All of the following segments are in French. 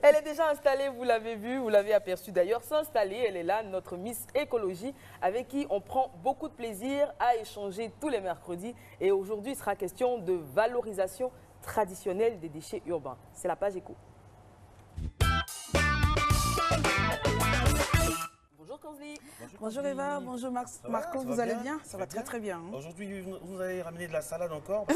Elle est déjà installée, vous l'avez vu, vous l'avez aperçu d'ailleurs, s'installer. Elle est là, notre Miss Écologie, avec qui on prend beaucoup de plaisir à échanger tous les mercredis. Et aujourd'hui, il sera question de valorisation traditionnelle des déchets urbains. C'est la page éco. Bonjour Kanzli. Bonjour Eva, bonjour Marco, vous allez bien? Ça va très très bien. Hein. Aujourd'hui, vous allez ramener de la salade encore?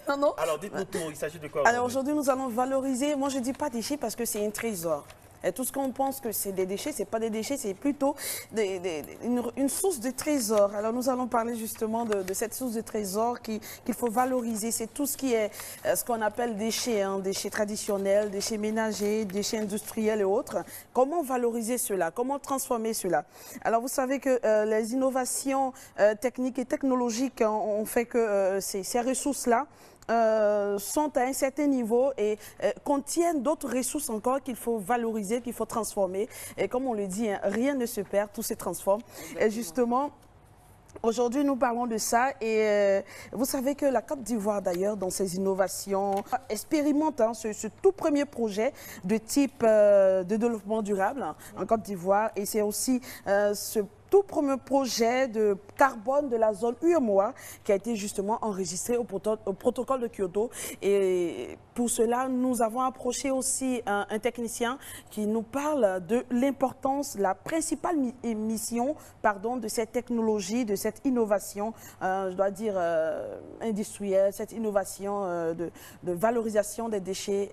Non, non. Alors, dites-nous tout, il s'agit de quoi? Alors aujourd'hui, nous allons valoriser, moi je ne dis pas déchets parce que c'est un trésor. Et tout ce qu'on pense que c'est des déchets, ce n'est pas des déchets, c'est plutôt une source de trésor. Alors nous allons parler justement de cette source de trésor qu'il faut valoriser. C'est tout ce qui est ce qu'on appelle déchets, hein, déchets traditionnels, déchets ménagers, déchets industriels et autres. Comment valoriser cela? Comment transformer cela? Alors vous savez que les innovations techniques et technologiques ont fait que ces ressources-là sont à un certain niveau et contiennent d'autres ressources encore qu'il faut valoriser, qu'il faut transformer. Et comme on le dit, hein, rien ne se perd, tout se transforme. Exactement. Et justement, aujourd'hui, nous parlons de ça et vous savez que la Côte d'Ivoire, d'ailleurs, dans ses innovations, expérimente hein, ce tout premier projet de type de développement durable en Côte d'Ivoire. Et c'est aussi ce tout premier projet de carbone de la zone UEMOA qui a été justement enregistré au protocole de Kyoto. Et pour cela, nous avons approché aussi un technicien qui nous parle de l'importance, la principale mission de cette technologie, de cette innovation, je dois dire industrielle, cette innovation de valorisation des déchets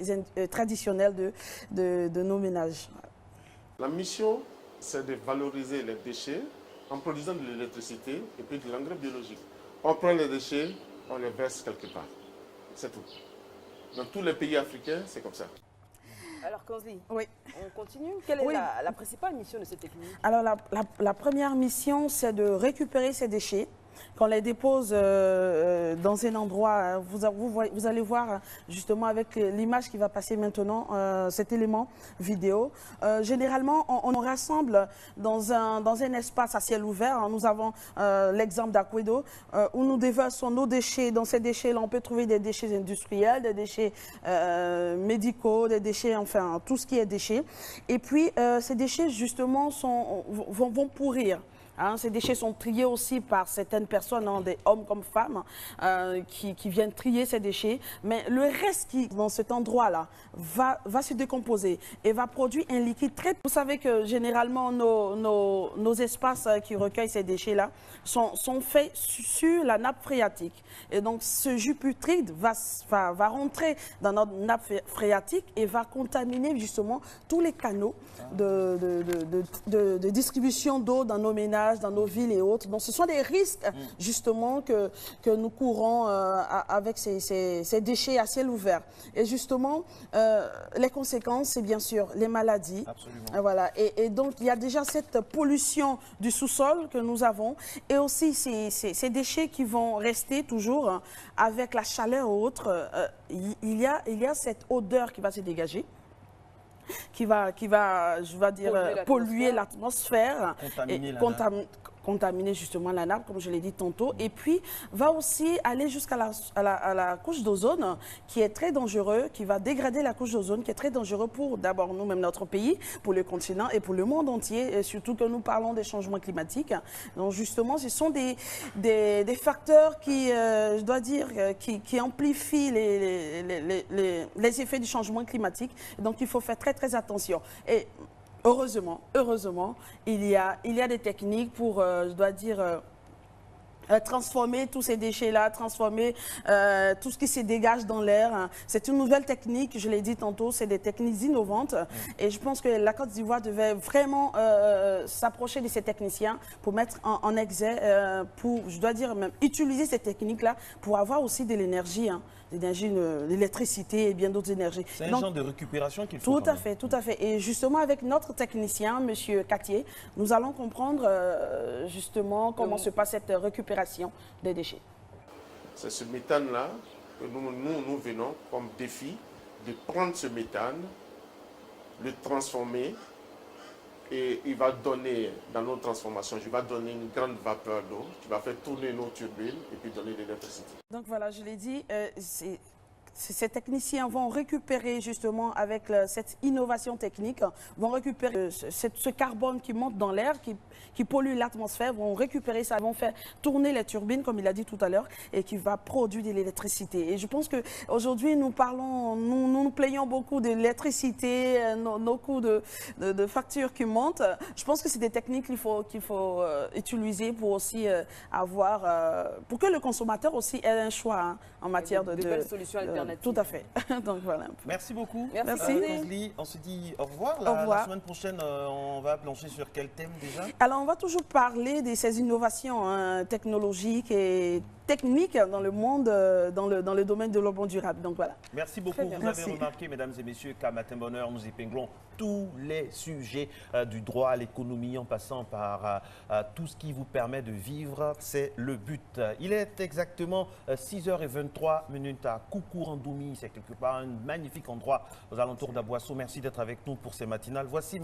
traditionnels de nos ménages. La mission, c'est de valoriser les déchets en produisant de l'électricité et puis de l'engrais biologique. On prend les déchets, on les verse quelque part. C'est tout. Dans tous les pays africains, c'est comme ça. Alors Kanzli, oui. On continue. Quelle est la principale mission de cette technique? Alors la première mission, c'est de récupérer ces déchets. Qu'on les dépose dans un endroit, vous allez voir justement avec l'image qui va passer maintenant, cet élément vidéo. Généralement, on rassemble dans un espace à ciel ouvert. Nous avons l'exemple d'Aquedo où nous déversons nos déchets. Dans ces déchets-là, on peut trouver des déchets industriels, des déchets médicaux, des déchets, enfin, tout ce qui est déchets. Et puis, ces déchets, justement, vont pourrir. Hein, ces déchets sont triés aussi par certaines personnes, hein, des hommes comme femmes, qui viennent trier ces déchets. Mais le reste qui, dans cet endroit-là, va se décomposer et va produire un liquide très... Vous savez que généralement, nos espaces qui recueillent ces déchets-là sont faits sur la nappe phréatique. Et donc, ce jus putride va rentrer dans notre nappe phréatique et va contaminer justement tous les canaux de distribution d'eau dans nos ménages, dans nos villes et autres. Donc, ce sont des risques, justement, que nous courons avec ces déchets à ciel ouvert. Et justement, les conséquences, c'est bien sûr les maladies. Absolument. Voilà. Et donc, il y a déjà cette pollution du sous-sol que nous avons et aussi ces déchets qui vont rester toujours avec la chaleur ou autre. Il y a cette odeur qui va se dégager, qui va, je vais dire, polluer l'atmosphère et contaminer justement la nappe, comme je l'ai dit tantôt, et puis va aussi aller jusqu'à la couche d'ozone, qui est très dangereux, qui va dégrader la couche d'ozone, qui est très dangereux pour d'abord nous-mêmes, notre pays, pour le continent et pour le monde entier, et surtout que nous parlons des changements climatiques. Donc justement, ce sont des facteurs qui, je dois dire, qui amplifient les effets du changement climatique. Donc il faut faire très très attention. Et heureusement, il y a des techniques pour, je dois dire, transformer tous ces déchets-là, transformer tout ce qui se dégage dans l'air. C'est une nouvelle technique, je l'ai dit tantôt, c'est des techniques innovantes. Et je pense que la Côte d'Ivoire devait vraiment s'approcher de ces techniciens pour mettre en exergue, pour, je dois dire même, utiliser ces techniques-là pour avoir aussi de l'énergie. L'électricité et bien d'autres énergies. C'est un genre de récupération qu'il faut. Tout à fait, tout à fait. Et justement, avec notre technicien, M. Catier, nous allons comprendre justement comment se passe cette récupération des déchets. C'est ce méthane-là que nous venons comme défi de prendre ce méthane, le transformer et il va donner, dans nos transformations, je vais donner une grande vapeur d'eau qui va faire tourner nos turbines et puis donner de l'électricité. Donc voilà, je l'ai dit, ces techniciens vont récupérer justement avec cette innovation technique, vont récupérer ce carbone qui monte dans l'air, qui pollue l'atmosphère, vont récupérer ça, vont faire tourner les turbines, comme il a dit tout à l'heure, et qui va produire de l'électricité. Et je pense qu'aujourd'hui, nous nous plaignons beaucoup de l'électricité, nos coûts de factures qui montent. Je pense que c'est des techniques qu'il faut utiliser pour aussi pour que le consommateur aussi ait un choix en matière de belles solutions alternatives. Tout à fait. Donc voilà. Merci beaucoup. Merci. Rosalie, on se dit au revoir. Au revoir. La semaine prochaine, on va plancher sur quel thème déjà? Alors, on va toujours parler de ces innovations technologiques et techniques dans le monde, dans le domaine de l'urbain durable. Donc voilà. Merci beaucoup. Vous Merci. avez remarqué, mesdames et messieurs, qu'à Matin Bonheur, nous épinglons tous les sujets du droit à l'économie en passant par tout ce qui vous permet de vivre. C'est le but. Il est exactement 6h23 à Koukourandoumi. C'est quelque part un magnifique endroit aux alentours d'Aboisseau. Merci d'être avec nous pour ces matinales. Voici